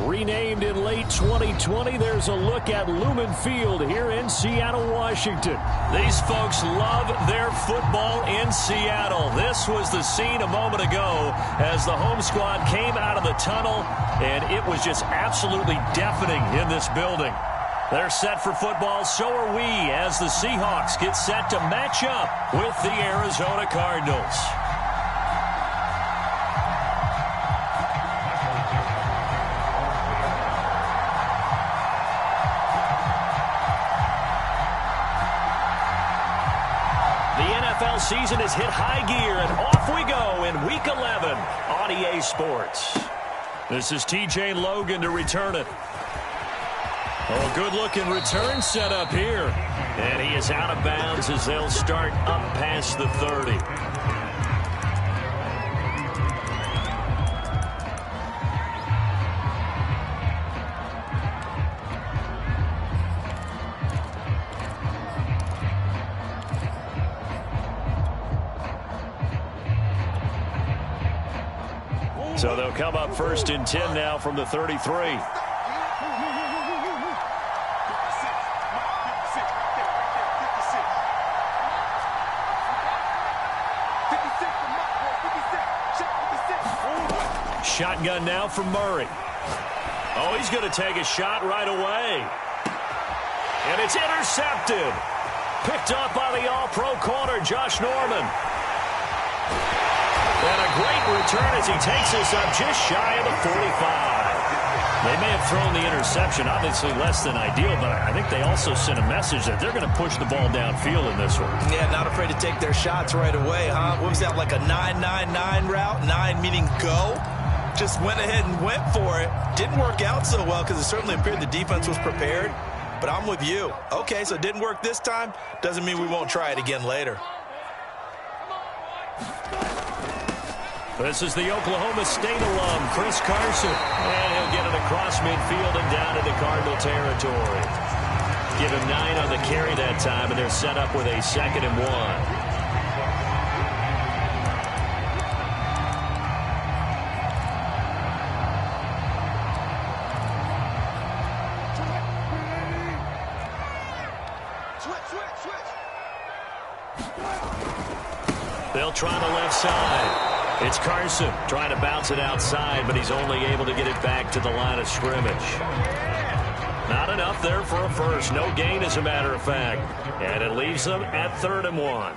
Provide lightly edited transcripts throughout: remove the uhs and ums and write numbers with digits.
Renamed in late 2020, there's a look at Lumen Field here in Seattle, Washington. These folks love their football in Seattle. This was the scene a moment ago as the home squad came out of the tunnel, and it was just absolutely deafening in this building. They're set for football, so are we, as the Seahawks get set to match up with the Arizona Cardinals. NFL season has hit high gear, and off we go in Week 11 on EA Sports. This is TJ Logan to return it. Oh, good-looking return set up here. And he is out of bounds as they'll start up past the 30. So they'll come up first and 10 now from the 33. Shotgun now from Murray. Oh, he's going to take a shot right away. And it's intercepted. Picked up by the all-pro corner, Josh Norman. And a great return as he takes us up just shy of the 45. They may have thrown the interception, obviously less than ideal, but I think they also sent a message that they're going to push the ball downfield in this one. Yeah, not afraid to take their shots right away, huh? What was that, like a 9-9-9 route? 9 meaning go? Just went ahead and went for it. Didn't work out so well because it certainly appeared the defense was prepared. But I'm with you. Okay, so it didn't work this time. Doesn't mean we won't try it again later. This is the Oklahoma State alum, Chris Carson. And he'll get it across midfield and down into Cardinal territory. Give him 9 on the carry that time, and they're set up with a 2nd and 1. They'll try the left side. It's Carson trying to bounce it outside, but he's only able to get it back to the line of scrimmage. Not enough there for a first. No gain, as a matter of fact. And it leaves them at 3rd and 1.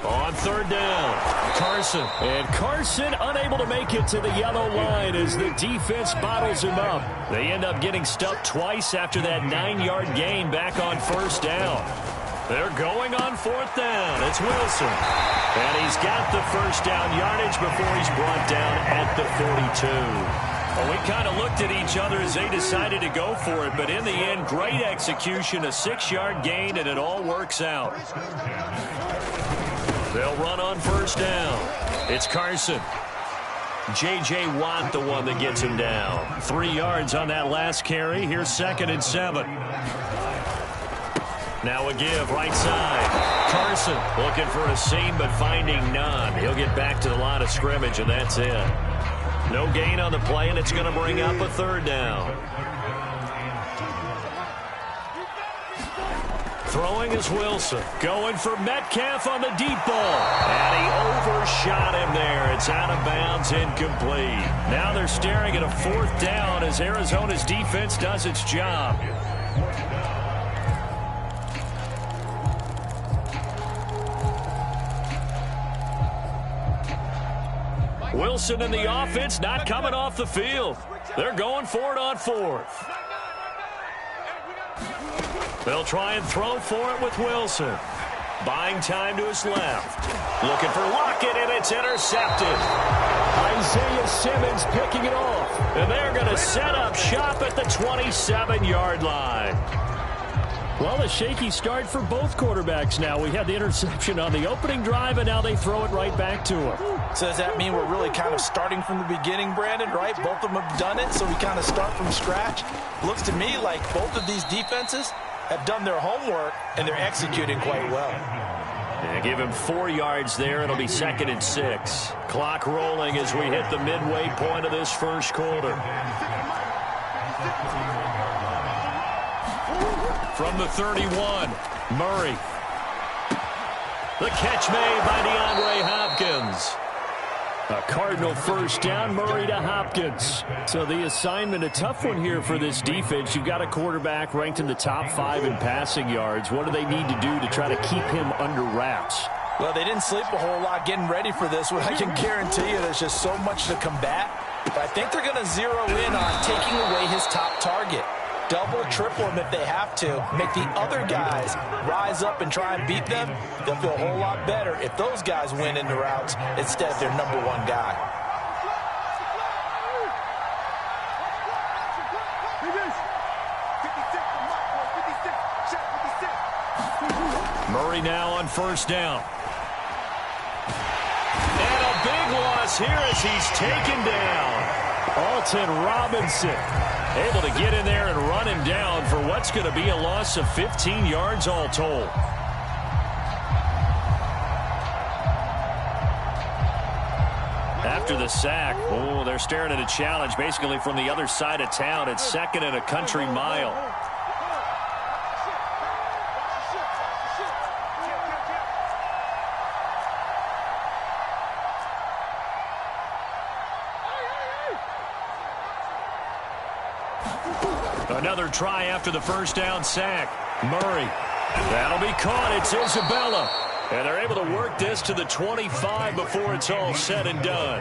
On 3rd down, Carson. And Carson unable to make it to the yellow line as the defense bottles him up. They end up getting stuffed twice after that 9-yard gain back on 1st down. They're going on 4th down. It's Wilson. And he's got the 1st down yardage before he's brought down at the 42. Well, we kind of looked at each other as they decided to go for it, but in the end, great execution, a 6-yard gain, and it all works out. They'll run on 1st down. It's Carson. J.J. Watt, the one that gets him down. 3 yards on that last carry. Here's 2nd and 7. Now a give, right side. Carson looking for a seam, but finding none. He'll get back to the line of scrimmage, and that's it. No gain on the play, and it's going to bring up a 3rd down. Throwing is Wilson. Going for Metcalf on the deep ball. And he overshot him there. It's out of bounds, incomplete. Now they're staring at a 4th down as Arizona's defense does its job. Wilson and the offense not coming off the field. They're going for it on 4th. They'll try and throw for it with Wilson. Buying time to his left. Looking for Lockett, and it's intercepted. Isaiah Simmons picking it off. And they're going to set up shop at the 27-yard line. Well, a shaky start for both quarterbacks now. We had the interception on the opening drive, and now they throw it right back to him. So does that mean we're really kind of starting from the beginning, Brandon, right? Both of them have done it, so we kind of start from scratch. Looks to me like both of these defenses have done their homework, and they're executing quite well. And give him 4 yards there. It'll be 2nd and 6. Clock rolling as we hit the midway point of this first quarter. From the 31, Murray. The catch made by DeAndre Hopkins. A Cardinal first down, Murray to Hopkins. So the assignment, a tough one here for this defense. You've got a quarterback ranked in the top 5 in passing yards. What do they need to do to try to keep him under wraps? Well, they didn't sleep a whole lot getting ready for this one. I can guarantee you there's just so much to combat. But I think they're going to zero in on taking away his top target. Double, triple him if they have to. Make the other guys rise up and try and beat them. They'll feel a whole lot better if those guys win in the routes instead of their number 1 guy. Murray now on first down. And a big loss here as he's taken down. Alton Robinson able to get in there and run him down for what's going to be a loss of 15 yards all told. After the sack, oh, they're staring at a challenge basically from the other side of town. It's 2nd and a country mile. Another try after the first down sack. Murray. That'll be caught. It's Isabella. And they're able to work this to the 25 before it's all said and done.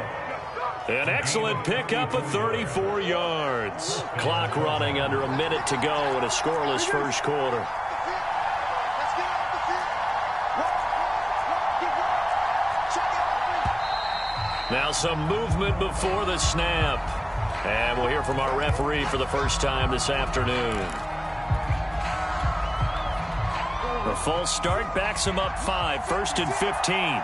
An excellent pickup of 34 yards. Clock running under a minute to go in a scoreless first quarter. Now some movement before the snap. And we'll hear from our referee for the first time this afternoon. The false start backs him up 5, 1st and 15.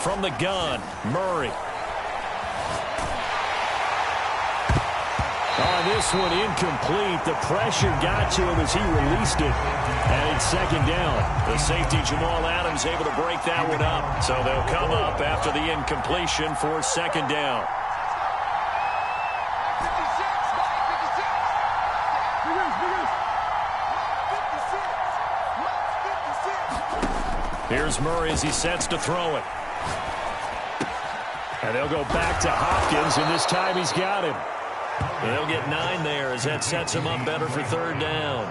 From the gun, Murray. On this one, incomplete. The pressure got to him as he released it. And it's 2nd down. The safety, Jamal Adams, able to break that one up. So they'll come up after the incompletion for 2nd down. Here's Murray as he sets to throw it. And they'll go back to Hopkins, and this time he's got him. They'll get 9 there as that sets him up better for 3rd down.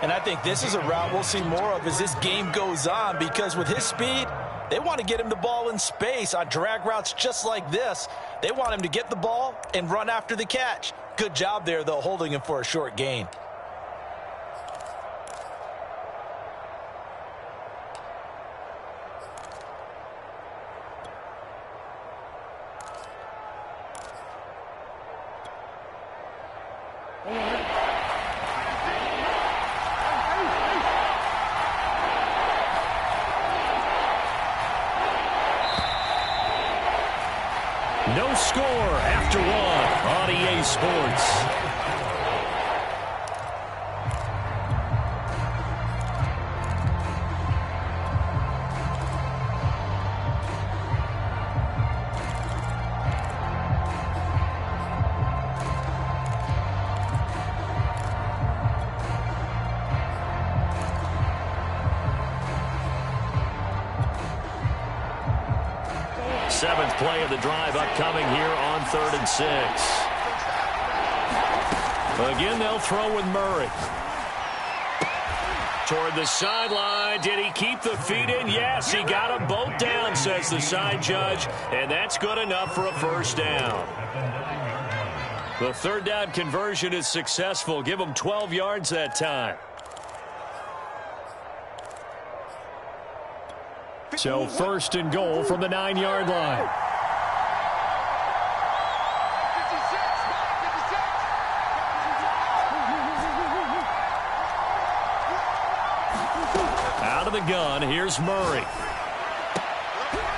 And I think this is a route we'll see more of as this game goes on, because with his speed, they want to get him the ball in space on drag routes just like this. They want him to get the ball and run after the catch. Good job there, though, holding him for a short gain. No score after 1 on EA Sports. Seventh play of the drive upcoming here on 3rd and 6. Again, they'll throw with Murray. Toward the sideline. Did he keep the feet in? Yes, he got them both down, says the side judge. And that's good enough for a first down. The 3rd down conversion is successful. Give them 12 yards that time. So 1st and goal from the 9-yard line. Out of the gun, here's Murray.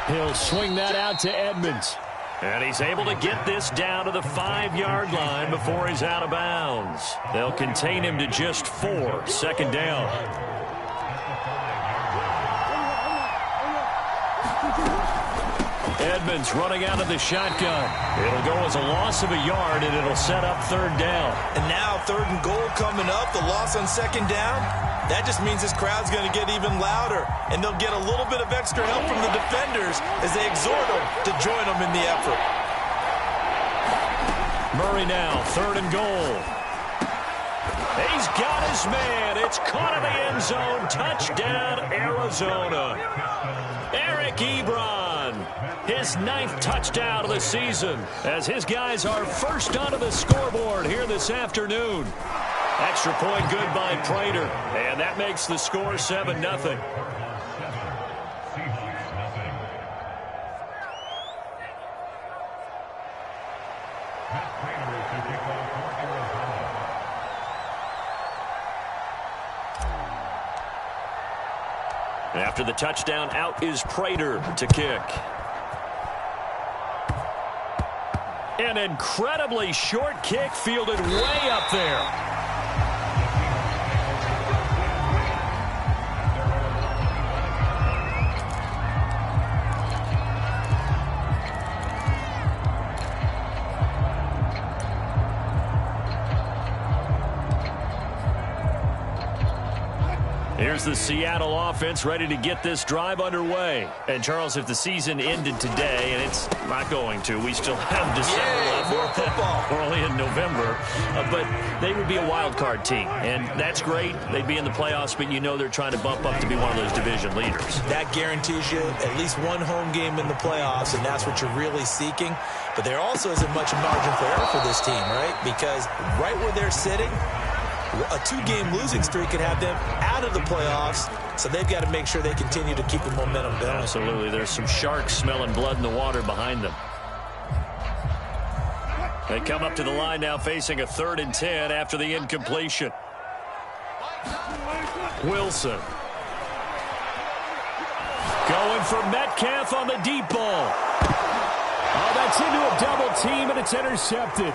He'll swing that out to Edmonds. And he's able to get this down to the 5-yard line before he's out of bounds. They'll contain him to just 4. Second down. Edmonds running out of the shotgun. It'll go as a loss of a yard, and it'll set up third down. And now 3rd and goal coming up. The loss on 2nd down. That just means this crowd's going to get even louder. And they'll get a little bit of extra help from the defenders as they exhort them to join them in the effort. Murray now, 3rd and goal. He's got his man. It's caught in the end zone. Touchdown, Arizona. Eric Ebron, his 9th touchdown of the season, as his guys are first onto the scoreboard here this afternoon. Extra point good by Prater, and that makes the score 7-0. After the touchdown, out is Prater to kick. An incredibly short kick fielded way up there. Here's the Seattle offense ready to get this drive underway. And, Charles, if the season ended today, and it's not going to, we still have December left. More football. We're only in November. But they would be a wild card team. And that's great. They'd be in the playoffs, but you know they're trying to bump up to be one of those division leaders. That guarantees you at least one home game in the playoffs, and that's what you're really seeking. But there also isn't much margin for error for this team, right? Because right where they're sitting, a 2-game losing streak could have them out of the playoffs, so they've got to make sure they continue to keep the momentum going. Absolutely. There's some sharks smelling blood in the water behind them. They come up to the line now facing a 3rd and 10 after the incompletion. Wilson. Going for Metcalf on the deep ball. Oh, that's into a double team, and it's intercepted.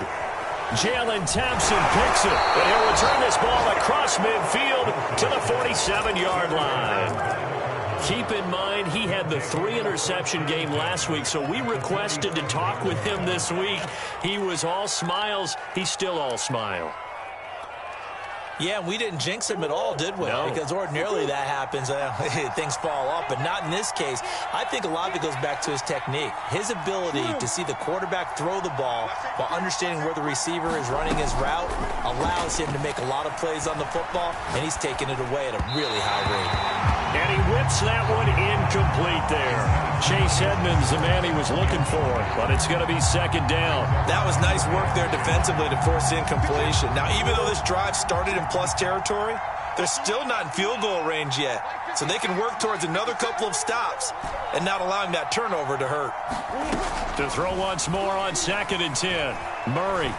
Jalen Thompson picks it, and he'll return this ball across midfield to the 47-yard line. Keep in mind, he had the 3-interception game last week, so we requested to talk with him this week. He was all smiles. He's still all smile. Yeah, we didn't jinx him at all, did we? No. Because ordinarily that happens. Things fall off, but not in this case. I think a lot of it goes back to his technique. His ability to see the quarterback throw the ball while understanding where the receiver is running his route allows him to make a lot of plays on the football, and he's taking it away at a really high rate. And he whips that one incomplete there. Chase Edmonds, the man he was looking for, but it's going to be 2nd down. That was nice work there defensively to force incompletion. Now, even though this drive started in plus territory, they're still not in field goal range yet. So they can work towards another couple of stops and not allowing that turnover to hurt. To throw once more on 2nd and 10. Murray.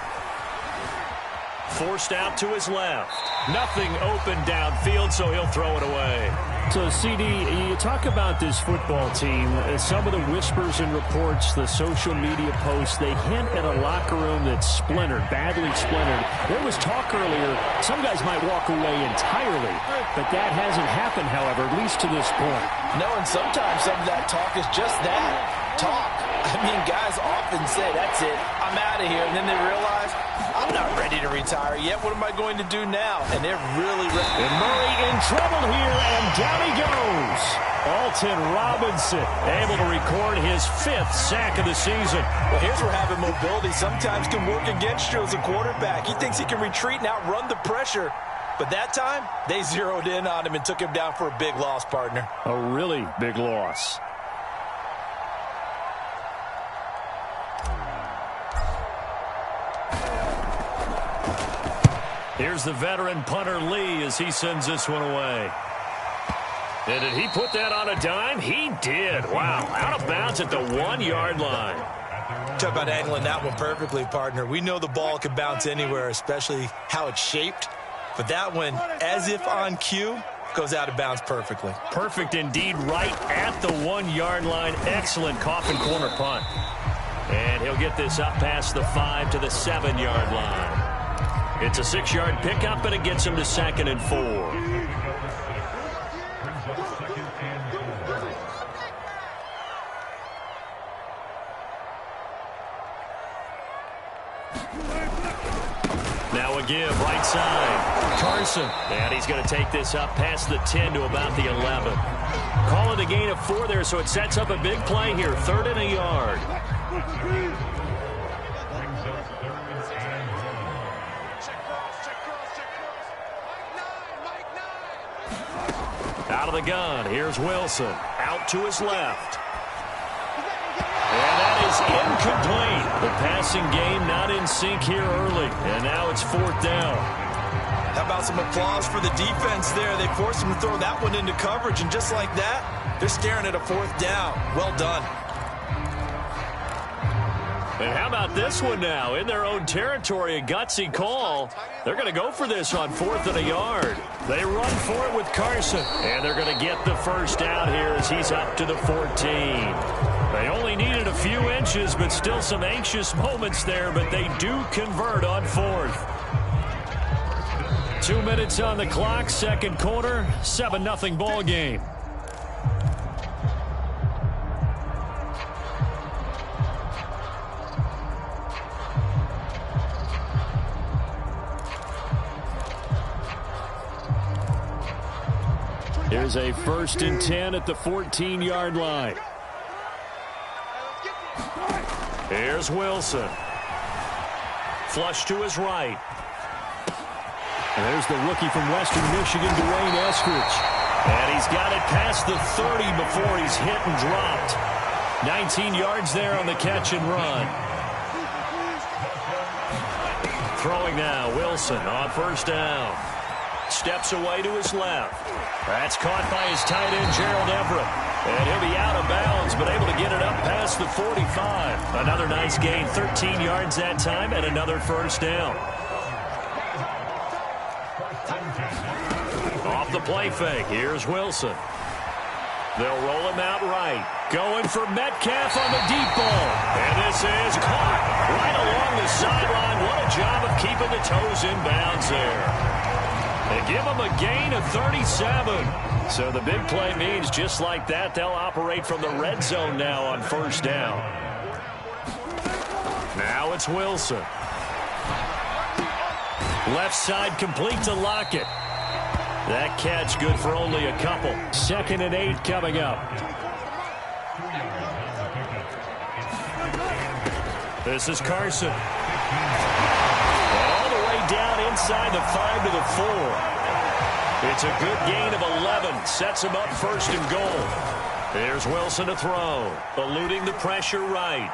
Forced out to his left. Nothing open downfield, so he'll throw it away. So, CD, you talk about this football team. Some of the whispers and reports, the social media posts, they hint at a locker room that's splintered, badly splintered. There was talk earlier, some guys might walk away entirely, but that hasn't happened, however, at least to this point. No, and sometimes some of that talk is just that, talk. I mean, guys often say, that's it, I'm out of here, and then they realize, I'm not ready to retire yet. What am I going to do now? And they're really ready. And Murray in trouble here, and down he goes. Alton Robinson able to record his 5th sack of the season. Well, here's where having mobility sometimes can work against you as a quarterback. He thinks he can retreat and outrun the pressure. But that time, they zeroed in on him and took him down for a big loss, partner. A really big loss. Here's the veteran punter Lee as he sends this one away. And did he put that on a dime? He did. Wow, out of bounds at the 1-yard line. Talk about handling that one perfectly, partner. We know the ball can bounce anywhere, especially how it's shaped. But that one, as if on cue, Goes out of bounds perfectly. Perfect indeed, right at the 1-yard line. Excellent coffin corner punt. And he'll get this up past the 5 to the 7-yard line. It's a 6-yard pickup, and it gets him to 2nd and 4. Now a give, right side. Carson. And he's going to take this up past the 10 to about the 11. Call it a gain of 4 there, so it sets up a big play here. 3rd and a yard. Out of the gun. Here's Wilson. Out to his left. And that is incomplete. The passing game not in sync here early. And now it's 4th down. How about some applause for the defense there? They forced him to throw that one into coverage, and just like that, they're staring at a 4th down. Well done. And how about this one now? In their own territory, a gutsy call. They're going to go for this on 4th and a yard. They run for it with Carson. And they're going to get the first down here as he's up to the 14. They only needed a few inches, but still some anxious moments there, but they do convert on 4th. 2 minutes on the clock, 2nd quarter, 7-0 ball game. Here's a 1st and 10 at the 14-yard line. Here's Wilson. Flush to his right. And there's the rookie from Western Michigan, Dwayne Eskridge. And he's got it past the 30 before he's hit and dropped. 19 yards there on the catch and run. Throwing now, Wilson on 1st down. Steps away to his left. That's caught by his tight end, Gerald Everett. And he'll be out of bounds, but able to get it up past the 45. Another nice gain, 13 yards that time, and another 1st down. Off the play fake, here's Wilson. They'll roll him out right. Going for Metcalf on the deep ball. And this is caught right along the sideline. What a job of keeping the toes in bounds there. They give him a gain of 37. So the big play means just like that, they'll operate from the red zone now on 1st down. Now it's Wilson. Left side complete to Lockett. That catch good for only a couple. 2nd and 8 coming up. This is Carson. And all the way down inside the 5 to the 4. It's a good gain of 11. Sets him up 1st and goal. Here's Wilson to throw. Eluding the pressure right.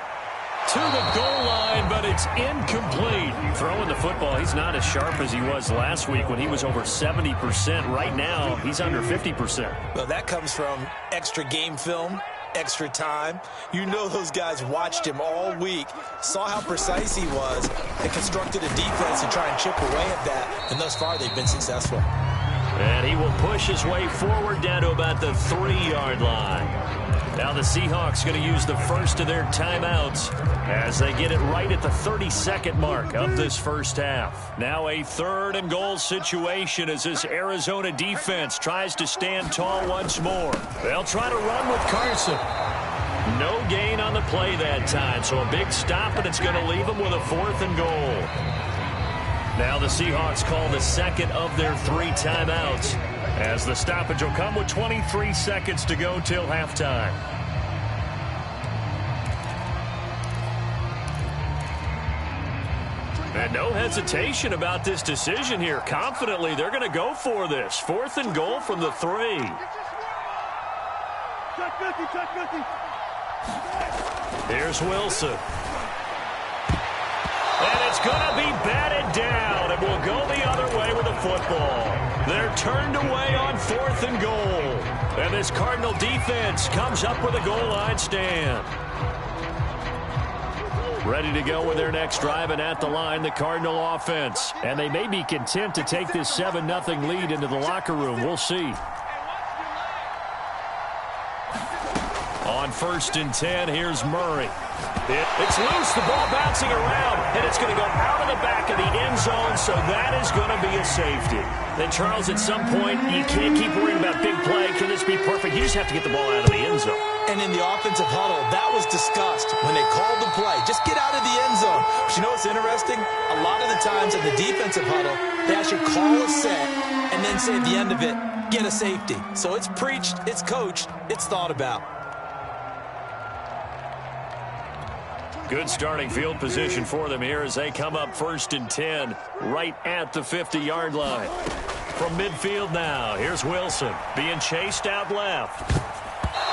To the goal line, but it's incomplete. Throwing the football, he's not as sharp as he was last week when he was over 70%. Right now, he's under 50%. Well, that comes from extra game film, extra time. You know those guys watched him all week, saw how precise he was, and constructed a defense to try and chip away at that. And thus far, they've been successful. And he will push his way forward down to about the 3-yard line. Now the Seahawks going to use the first of their timeouts as they get it right at the 32nd mark of this first half. Now a 3rd and goal situation as this Arizona defense tries to stand tall once more. They'll try to run with Carson. No gain on the play that time, so a big stop, and it's going to leave them with a 4th and goal. Now the Seahawks call the 2nd of their 3 timeouts as the stoppage will come with 23 seconds to go till halftime. And no hesitation about this decision here. Confidently, they're going to go for this. 4th and goal from the 3. Here's Wilson. And it's going to be batted down, and we'll go the other way with the football. They're turned away on 4th and goal. And this Cardinal defense comes up with a goal line stand. Ready to go with their next drive, and at the line, the Cardinal offense. And they may be content to take this 7-0 lead into the locker room. We'll see. On 1st and 10, here's Murray. It's loose, the ball bouncing around, and it's going to go out of the back of the end zone, so that is going to be a safety. Then, Charles, at some point, you can't keep worrying about big play. Can this be perfect? You just have to get the ball out of the end zone. And in the offensive huddle, that was discussed when they called the play. Just get out of the end zone. But you know what's interesting? A lot of the times in the defensive huddle, they actually call a set and then say at the end of it, get a safety. So it's preached, it's coached, it's thought about. Good starting field position for them here as they come up 1st and 10 right at the 50-yard line. From midfield now, here's Wilson being chased out left.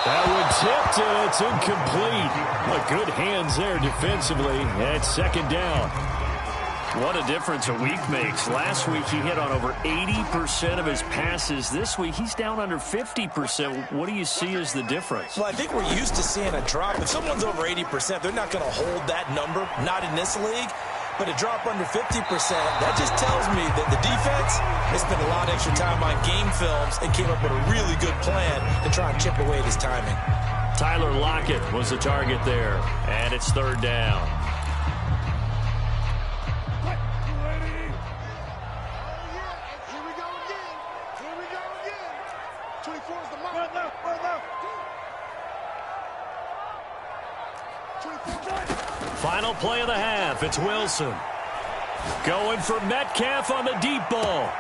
That one tipped, and it's incomplete. But good hands there defensively at 2nd down. What a difference a week makes. Last week he hit on over 80% of his passes. This week he's down under 50%. What do you see as the difference? Well, I think we're used to seeing a drop. If someone's over 80%, they're not going to hold that number, not in this league. But a drop under 50%, that just tells me that the defense has spent a lot of extra time on game films and came up with a really good plan to try and chip away at his timing. Tyler Lockett was the target there, and it's 3rd down. Final play of the half. It's Wilson. Going for Metcalf on the deep ball.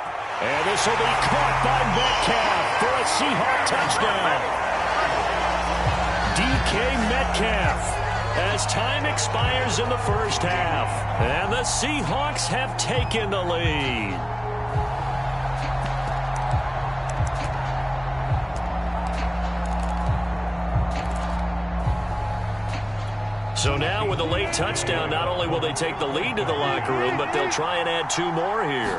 And this will be caught by Metcalf for a Seahawk touchdown. DK Metcalf as time expires in the first half. And the Seahawks have taken the lead. So now with a late touchdown, not only will they take the lead to the locker room, but they'll try and add 2 more here.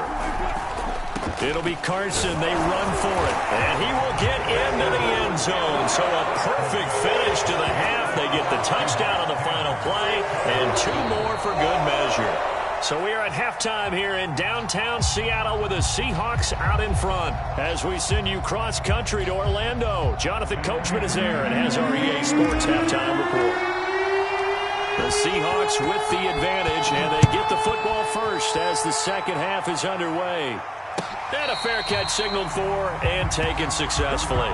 It'll be Carson. They run for it. And he will get into the end zone. So a perfect finish to the half. They get the touchdown on the final play, and 2 more for good measure. So we are at halftime here in downtown Seattle with the Seahawks out in front. As we send you cross-country to Orlando, Jonathan Coachman is there and has our EA Sports halftime report. The Seahawks with the advantage, and they get the football first as the second half is underway. And a fair catch signaled for and taken successfully.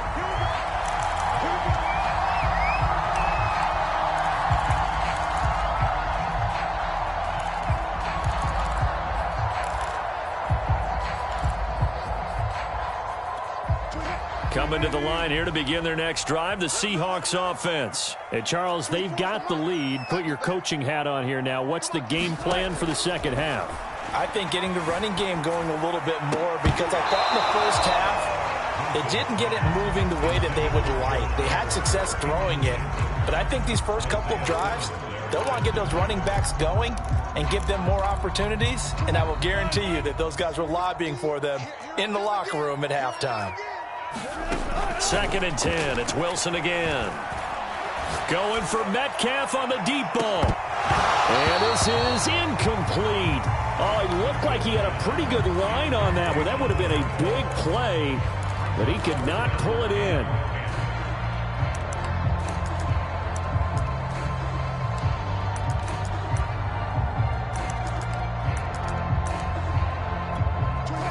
Coming to the line here to begin their next drive, the Seahawks offense. And Charles, they've got the lead. Put your coaching hat on here now. What's the game plan for the second half? I think getting the running game going a little bit more, because I thought in the first half they didn't get it moving the way that they would like. They had success throwing it, but I think these first couple of drives, they'll want to get those running backs going and give them more opportunities, and I will guarantee you that those guys were lobbying for them in the locker room at halftime. 2nd and 10. It's Wilson again. Going for Metcalf on the deep ball. And this is incomplete. Oh, it looked like he had a pretty good line on that one. That would have been a big play, but he could not pull it in.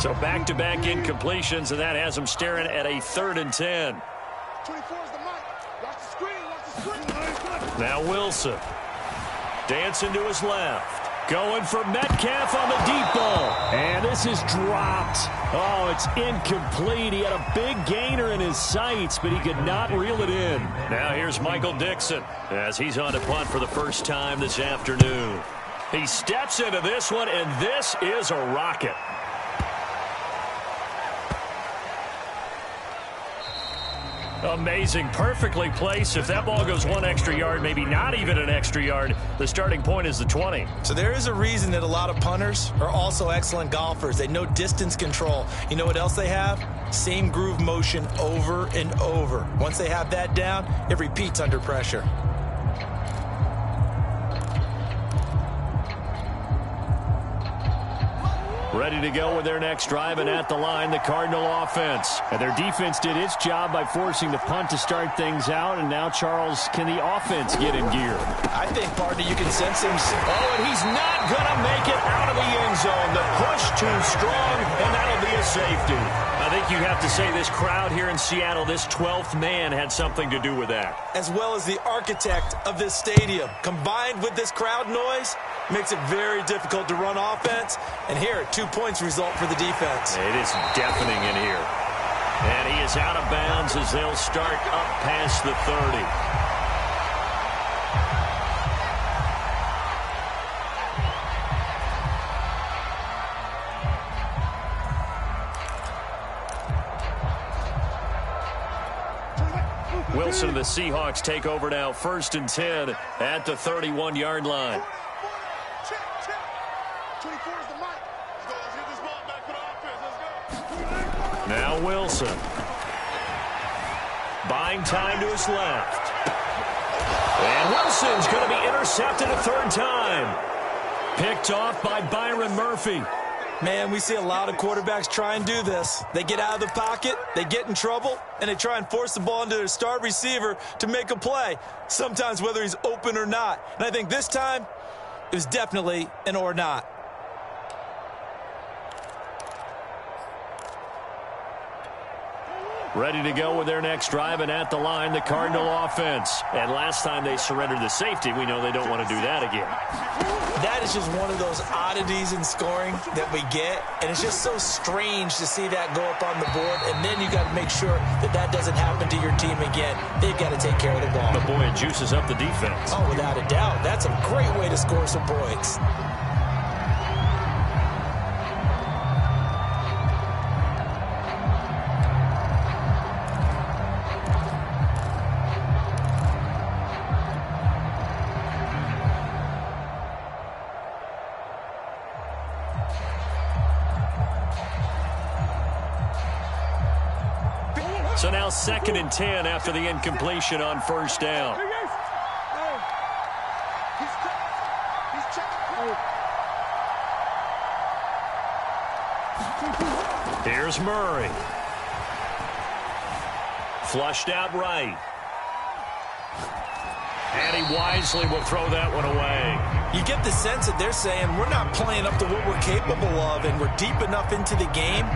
So back-to-back incompletions, and that has him staring at a 3rd and 10. Now Wilson. Dancing to his left. Going for Metcalf on the deep ball. And this is dropped. Oh, it's incomplete. He had a big gainer in his sights, but he could not reel it in. Now here's Michael Dixon as he's on to punt for the first time this afternoon. He steps into this one, and this is a rocket. Amazing. Perfectly placed. If that ball goes 1 extra yard, maybe not even an extra yard, the starting point is the 20. So there is a reason that a lot of punters are also excellent golfers. They know distance control. You know what else they have? Same groove motion over and over. Once they have that down, it repeats under pressure. Ready to go with their next drive, and at the line, the Cardinal offense. And their defense did its job by forcing the punt to start things out, and now, Charles, can the offense get in gear? I think, partner, you can sense him. Oh, and he's not going to make it out of the end zone. The push too strong, and that'll be a safety. I think you have to say this crowd here in Seattle, this 12th man had something to do with that. As well as the architect of this stadium. Combined with this crowd noise, makes it very difficult to run offense. And here, 2 points result for the defense. It is deafening in here. And he is out of bounds as they'll start up past the 30. Wilson and the Seahawks take over now, 1st and 10 at the 31-yard line. Now Wilson. Buying time to his left. And Wilson's going to be intercepted a 3rd time. Picked off by Byron Murphy. Man, we see a lot of quarterbacks try and do this. They get out of the pocket, they get in trouble, and they try and force the ball into their star receiver to make a play, sometimes whether he's open or not. And I think this time, it was definitely an or not. Ready to go with their next drive, and at the line, the Cardinal offense. And last time they surrendered the safety, we know they don't want to do that again. That is just one of those oddities in scoring that we get, and it's just so strange to see that go up on the board, and then you got to make sure that that doesn't happen to your team again. They've got to take care of the ball. But boy, it juices up the defense. Oh, without a doubt. That's a great way to score some points. So now 2nd and 10 after the incompletion on 1st down. Here's Murray. Flushed out right. And he wisely will throw that one away. You get the sense that they're saying we're not playing up to what we're capable of, and we're deep enough into the game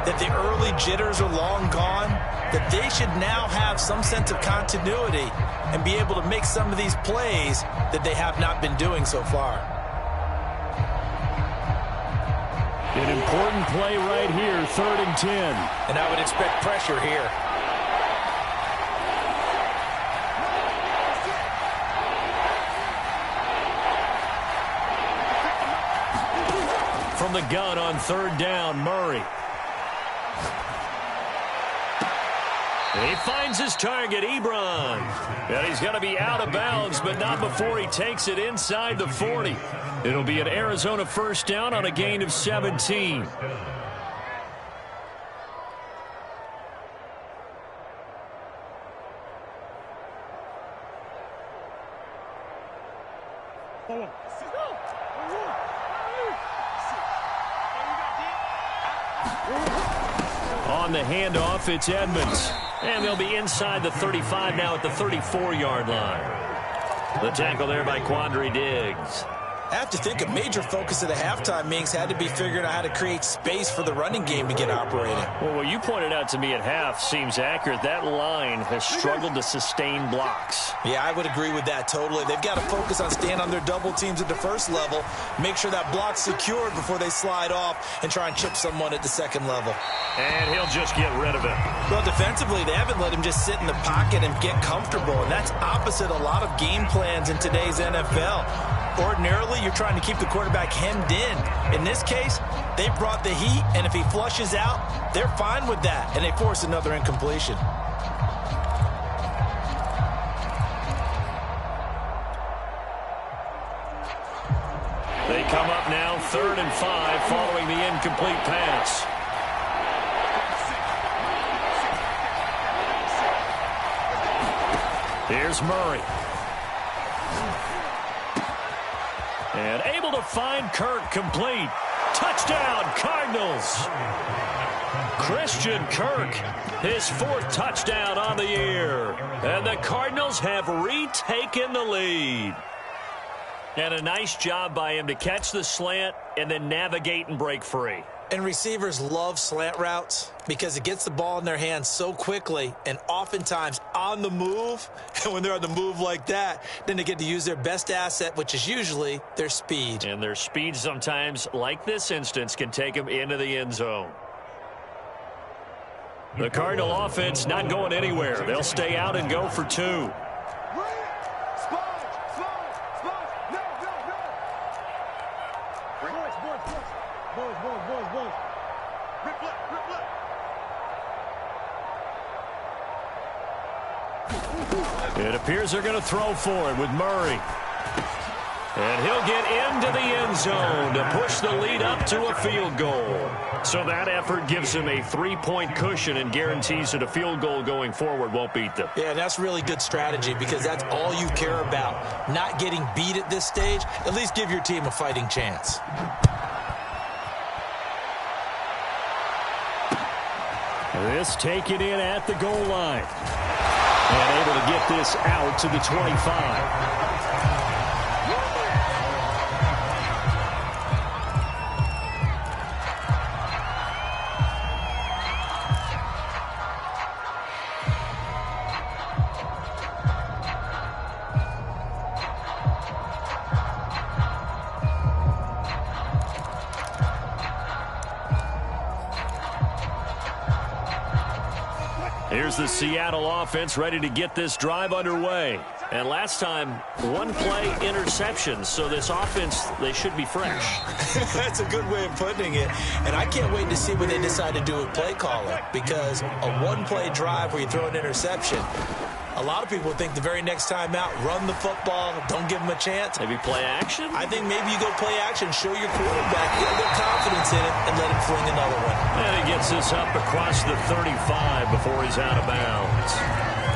that the early jitters are long gone, that they should now have some sense of continuity and be able to make some of these plays that they have not been doing so far. An important play right here, 3rd and 10. And I would expect pressure here. From the gun on 3rd down, Murray. He finds his target, Ebron. And he's going to be out of bounds, but not before he takes it inside the 40. It'll be an Arizona 1st down on a gain of 17. On the handoff, it's Edmonds. And they'll be inside the 35 now at the 34-yard line. The tackle there by Quandre Diggs. I have to think a major focus of the halftime meetings had to be figuring out how to create space for the running game to get operating. Well, what you pointed out to me at half seems accurate. That line has struggled to sustain blocks. Yeah, I would agree with that totally. They've got to focus on staying on their double teams at the 1st level, make sure that block's secured before they slide off and try and chip someone at the 2nd level. And he'll just get rid of it. Well, defensively, they haven't let him just sit in the pocket and get comfortable, and that's opposite a lot of game plans in today's NFL. Ordinarily, you're trying to keep the quarterback hemmed in. In this case, they brought the heat, and if he flushes out, they're fine with that, and they force another incompletion. They come up now 3rd and 5 following the incomplete pass. Here's Murray. And able to find Kirk complete. Touchdown, Cardinals. Christian Kirk, his 4th touchdown on the year. And the Cardinals have retaken the lead. And a nice job by him to catch the slant and then navigate and break free. And receivers love slant routes because it gets the ball in their hands so quickly and oftentimes on the move. And when they're on the move like that, then they get to use their best asset, which is usually their speed. And their speed sometimes, like this instance, can take them into the end zone. The Cardinal offense not going anywhere. They'll stay out and go for 2. It appears they're going to throw for it with Murray. And he'll get into the end zone to push the lead up to a field goal. So that effort gives him a 3-point cushion and guarantees that a field goal going forward won't beat them. Yeah, that's really good strategy because that's all you care about. Not getting beat at this stage. At least give your team a fighting chance. This taken in at the goal line. And able to get this out to the 25. Here's the Seattle offense ready to get this drive underway. And last time, 1-play interception. So this offense, they should be fresh. That's a good way of putting it. And I can't wait to see what they decide to do with play calling. Because a 1-play drive where you throw an interception, a lot of people think the very next time out, run the football, don't give them a chance. Maybe play action? I think maybe you go play action, show your quarterback, get a little confidence in it, and let him fling another one. And he gets this up across the 35 before he's out of bounds.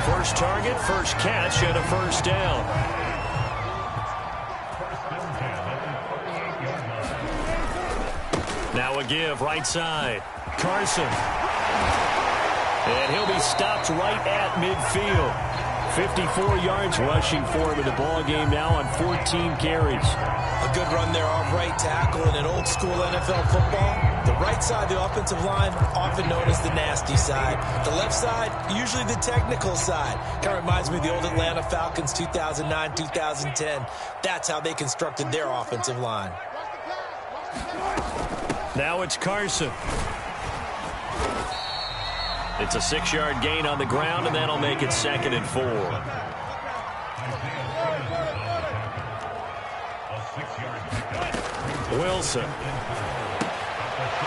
First target, first catch, and a first down. Now a give, right side. Carson. And he'll be stopped right at midfield. 54 yards rushing for him in the ball game now on 14 carries. A good run there off right tackle in an old school NFL football. The right side of the offensive line, often known as the nasty side. The left side, usually the technical side. Kind of reminds me of the old Atlanta Falcons 2009, 2010. That's how they constructed their offensive line. Now it's Carson. It's a 6-yard gain on the ground, and that'll make it 2nd and 4. Wilson.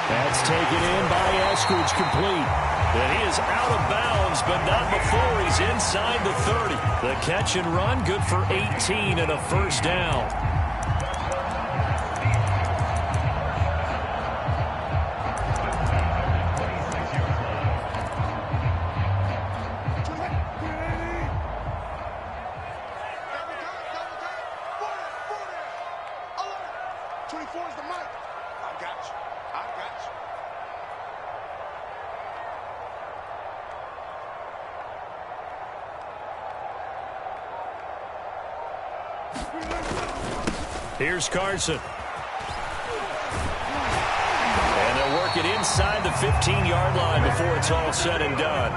That's taken in by Eskridge, complete. And he is out of bounds, but not before he's inside the 30. The catch and run, good for 18 and a first down. Here's Carson. And they'll work it inside the 15-yard line before it's all said and done.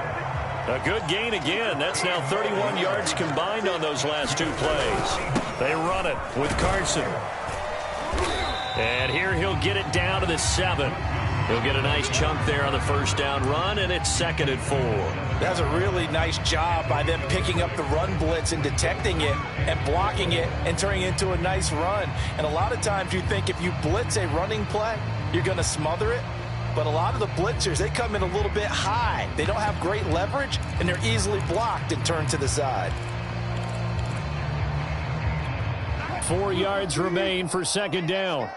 A good gain again. That's now 31 yards combined on those last 2 plays. They run it with Carson. And here he'll get it down to the 7. He'll get a nice chunk there on the first down run, and it's 2nd and 4. That's a really nice job by them picking up the run blitz and detecting it and blocking it and turning it into a nice run. And a lot of times you think if you blitz a running play, you're going to smother it. But a lot of the blitzers, they come in a little bit high. They don't have great leverage, and they're easily blocked and turned to the side. 4 yards remain for 2nd down.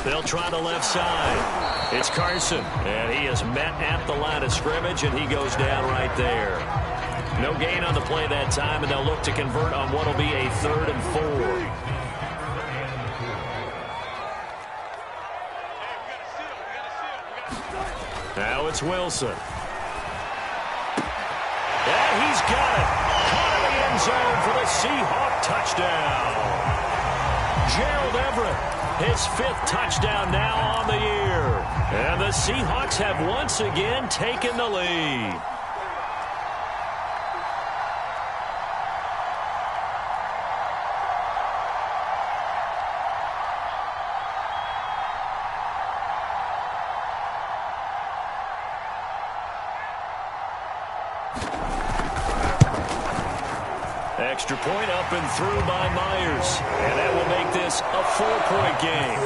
They'll try the left side. It's Carson, and he is met at the line of scrimmage, and he goes down right there. No gain on the play that time, and they'll look to convert on what will be a 3rd and 4. Now it's Wilson. And he's got it. Caught in the end zone for the Seahawk touchdown. Gerald Everett, his 5th touchdown now on the year. And the Seahawks have once again taken the lead. Extra point up and through by Myers. And that will make this a 4-point game.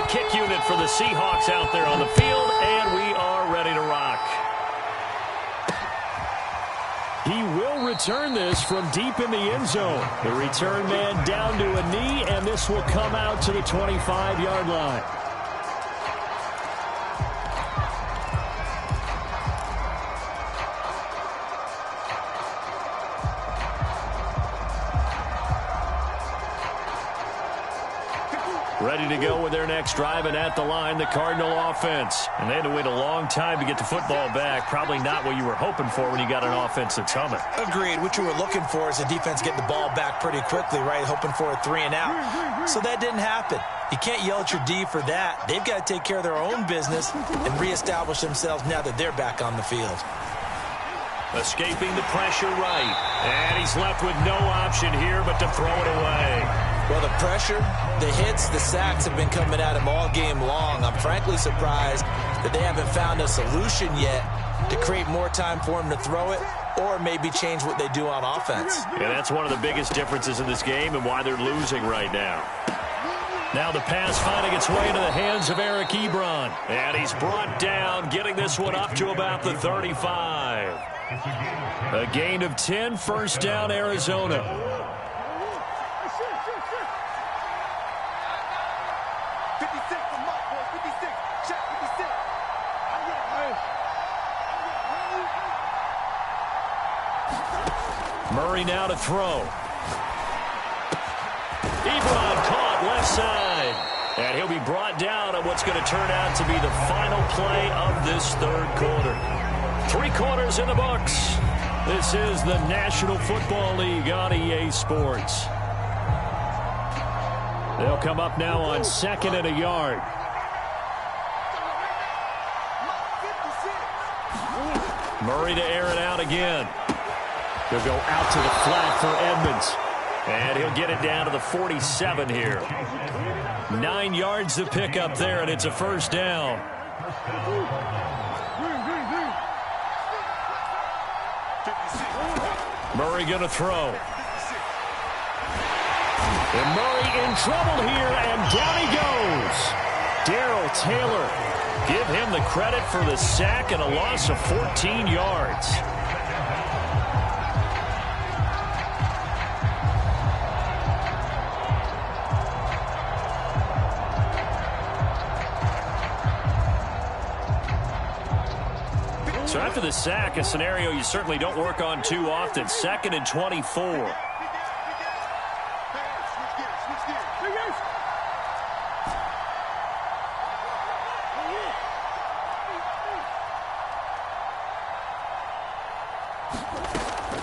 Kick unit for the Seahawks out there on the field, and we are ready to rock. He will return this from deep in the end zone. The return man down to a knee, and this will come out to the 25-yard line. Ready to go with their next drive, and at the line, the Cardinal offense. And they had to wait a long time to get the football back. Probably not what you were hoping for when you got an offense that's humming. Agreed. What you were looking for is the defense getting the ball back pretty quickly, right? Hoping for a 3 and out. So that didn't happen. You can't yell at your D for that. They've got to take care of their own business and reestablish themselves now that they're back on the field. Escaping the pressure right. And he's left with no option here but to throw it away. Well, the pressure, the hits, the sacks have been coming at him all game long. I'm frankly surprised that they haven't found a solution yet to create more time for him to throw it or maybe change what they do on offense. Yeah, that's one of the biggest differences in this game and why they're losing right now. Now the pass finding its way into the hands of Eric Ebron. And he's brought down, getting this one up to about the 35. A gain of 10, first down, Arizona. Murray now to throw. Ebron caught left side. And he'll be brought down on what's going to turn out to be the final play of this 3rd quarter. 3 quarters in the books. This is the National Football League on EA Sports. They'll come up now on 2nd and a yard. Murray to air it out again. He'll go out to the flat for Edmonds. And he'll get it down to the 47 here. 9 yards to pick up there, and it's a first down. Murray going to throw. And Murray in trouble here, and down he goes. Darrell Taylor. Give him the credit for the sack and a loss of 14 yards. So after the sack, a scenario you certainly don't work on too often. 2nd and 24.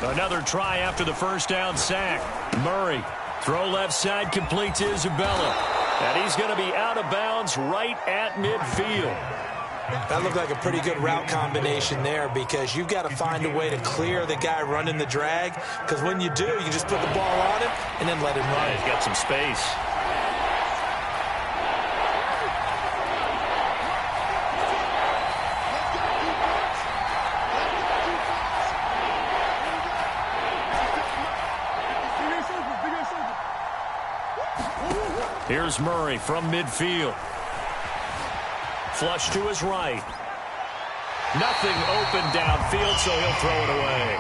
Another try after the first down sack. Murray, throw left side, complete to Isabella. And he's going to be out of bounds right at midfield. That looked like a pretty good route combination there because you've got to find a way to clear the guy running the drag, because when you do, you just put the ball on him and then let him run. He's got some space. Here's Murray from midfield. Flush to his right. Nothing open downfield, so he'll throw it away.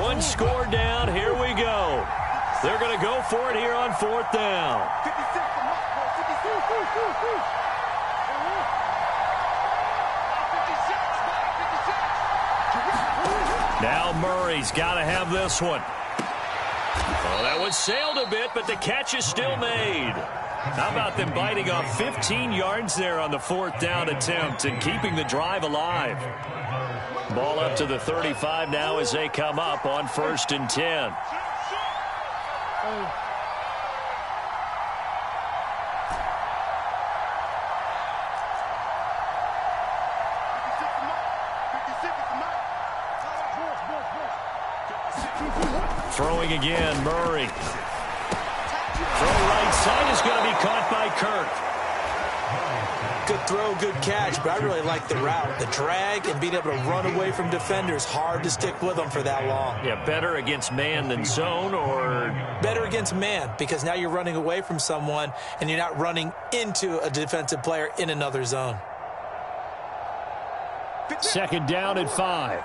One score down. Here we go. They're going to go for it here on 4th down. Now Murray's got to have this one. Oh, that one sailed a bit, but the catch is still made. How about them biting off 15 yards there on the 4th down attempt and keeping the drive alive? Ball up to the 35 now as they come up on 1st and 10. Throwing again, Murray. Throw right side is going to be caught by Kirk. Good throw, good catch, but I really like the route. The drag and being able to run away from defenders. Hard to stick with them for that long. Yeah, better against man than zone, or? Better against man, because now you're running away from someone and you're not running into a defensive player in another zone. 2nd down and 5.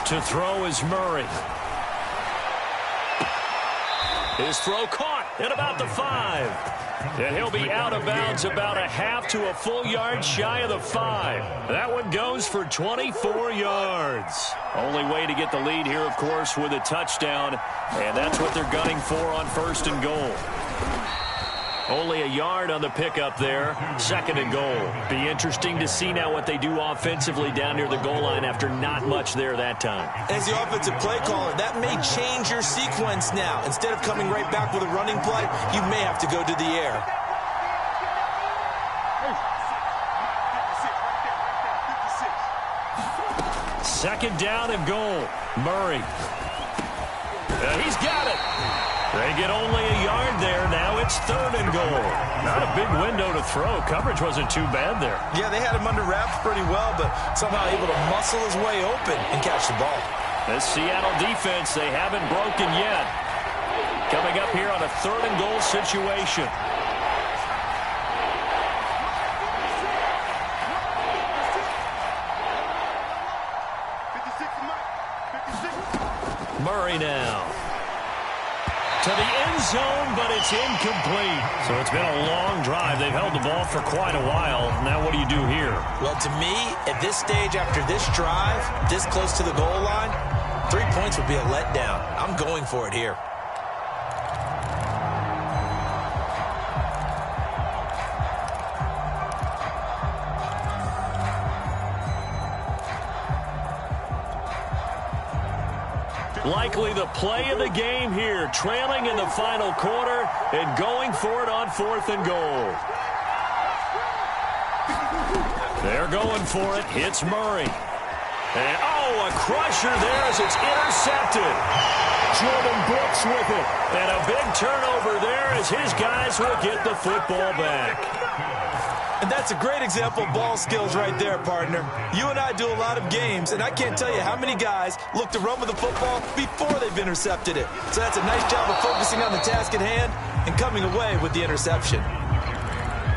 To throw is Murray. His throw caught at about the 5. And he'll be out of bounds about a half to a full yard shy of the 5. That one goes for 24 yards. Only way to get the lead here, of course, with a touchdown. And that's what they're gunning for on 1st and goal. Only a yard on the pickup there. 2nd and goal. Be interesting to see now what they do offensively down near the goal line after not much there that time. As the offensive play caller, that may change your sequence now. Instead of coming right back with a running play, you may have to go to the air. Second down and goal. Murray. He's got it. They get only a yard there. Now it's 3rd and goal. Not a big window to throw. Coverage wasn't too bad there. Yeah, they had him under wraps pretty well, but somehow able to muscle his way open and catch the ball. This Seattle defense, they haven't broken yet. Coming up here on a 3rd and goal situation. Murray now. To the end zone, but it's incomplete. So it's been a long drive. They've held the ball for quite a while. Now what do you do here? Well, to me, at this stage, after this drive, this close to the goal line, 3 points would be a letdown. I'm going for it here. Likely the play of the game here, trailing in the final quarter and going for it on 4th and goal. They're going for it. Hits Murray. And, a crusher there as it's intercepted. Jordan Brooks with it. And a big turnover there as his guys will get the football back. And that's a great example of ball skills right there, partner. You and I do a lot of games, and I can't tell you how many guys look to run with the football before they've intercepted it. So that's a nice job of focusing on the task at hand and coming away with the interception.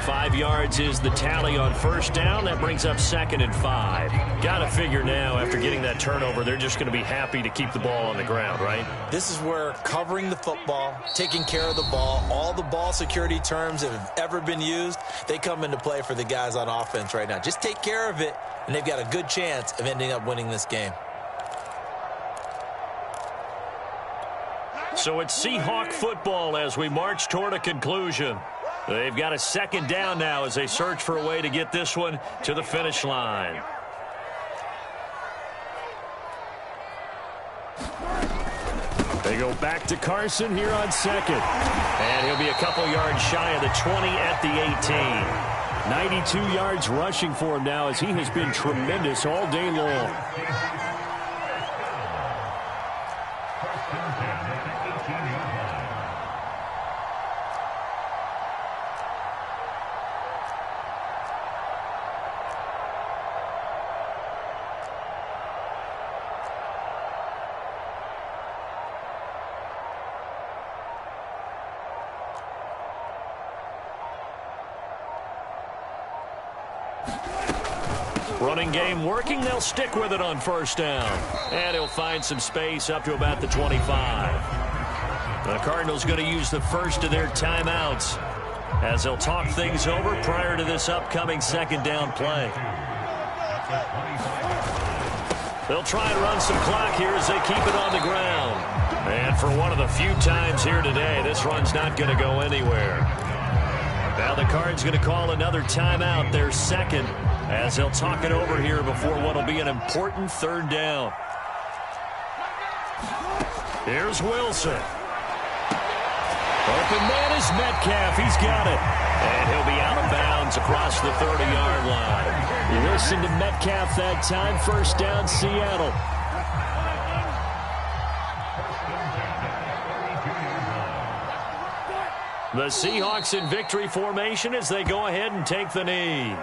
5 yards is the tally on 1st down. That brings up 2nd and 5. Got to figure now, after getting that turnover, they're just going to be happy to keep the ball on the ground, right? This is where covering the football, taking care of the ball, all the ball security terms that have ever been used, they come into play for the guys on offense right now. Just take care of it, and they've got a good chance of ending up winning this game. So it's Seahawk football as we march toward a conclusion. They've got a 2nd down now as they search for a way to get this one to the finish line. They go back to Carson here on 2nd. And he'll be a couple yards shy of the 20 at the 18. 92 yards rushing for him now as he has been tremendous all day long. Running game working. They'll stick with it on first down. And he'll find some space up to about the 25. The Cardinals going to use the first of their timeouts as they'll talk things over prior to this upcoming second down play. They'll try and run some clock here as they keep it on the ground. And for one of the few times here today, this run's not going to go anywhere. Now the Cards going to call another timeout, their second, as they'll talk it over here before what will be an important third down. Here's Wilson. Open man is Metcalf. He's got it. And he'll be out of bounds across the 30-yard line. Wilson to Metcalf that time. First down, Seattle. The Seahawks in victory formation as they go ahead and take the knee.